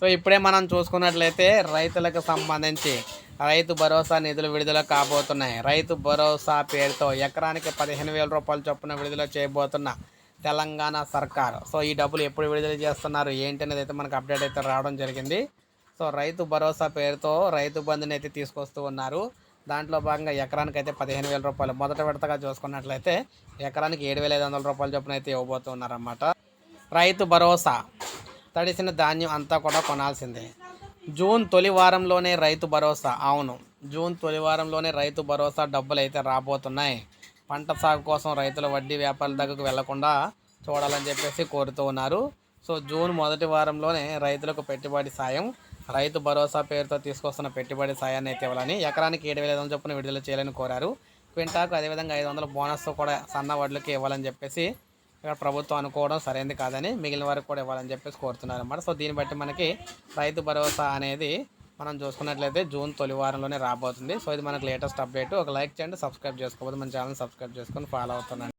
So ఇప్పుడే మనం చూసుకున్నట్లయితే రైతులకు సంబంధించి రైతు భరోసా నిధులు విడుదల కాబోతున్నాయి. రైతు భరోసా పేరుతో ఎకరానికి 15,000 రూపాయల చొప్పున విడుదల చేయబోతున్న తెలంగాణ సర్కార్. సో ఈ డబ్బులు ఎప్పుడు విడుదల చేస్తున్నారు ఏంటి అనేది అయితే మనకు అప్డేట్ అయితే రావడం జరిగింది. సో రైతు భరోసా పేరుతో రైతు బంధుని అయితే తీసుకొస్తూ ఉన్నారు. దాంట్లో భాగంగా ఎకరానికి అయితే 15,000 రూపాయలు మొదట విడతగా చూసుకున్నట్లయితే ఎకరానికి 7,500 రూపాయల చొప్పున అయితే ఇవ్వబోతున్నారన్నమాట. రైతు భరోసా తడిసిన ధాన్యం అంతా కూడా కొనాల్సిందే. జూన్ తొలి వారంలోనే రైతు భరోసా. అవును, జూన్ తొలి వారంలోనే రైతు భరోసా డబ్బులు అయితే రాబోతున్నాయి. పంట సాగు కోసం రైతుల వడ్డీ వ్యాపారుల దగ్గరకు వెళ్లకుండా చూడాలని చెప్పేసి కోరుతూ ఉన్నారు. సో జూన్ మొదటి వారంలోనే రైతులకు పెట్టుబడి సాయం, రైతు భరోసా పేరుతో తీసుకొస్తున్న పెట్టుబడి సాయాన్ని అయితే ఇవ్వాలని, ఎకరానికి 7,500 చొప్పున విడుదల చేయాలని కోరారు. క్వింటాకు అదేవిధంగా 500 బోనస్ కూడా సన్న వడ్లకి ఇవ్వాలని చెప్పేసి ఇక్కడ ప్రభుత్వం అనుకోవడం సరైనది కాదని మిగిలిన వారికి కూడా ఇవ్వాలని చెప్పేసి కోరుతున్నారు అన్నమాట. సో దీన్ని బట్టి మనకి రైతు భరోసా అనేది మనం చూసుకున్నట్లయితే జూన్ తొలి వారంలోనే రాబోతుంది. సో ఇది మనకు లేటెస్ట్ అప్డేట్. ఒక లైక్ చేయండి, సబ్స్క్రైబ్ చేసుకోవద్దు, మన ఛానల్ సబ్స్క్రైబ్ చేసుకొని ఫాలో అవుతున్నాను.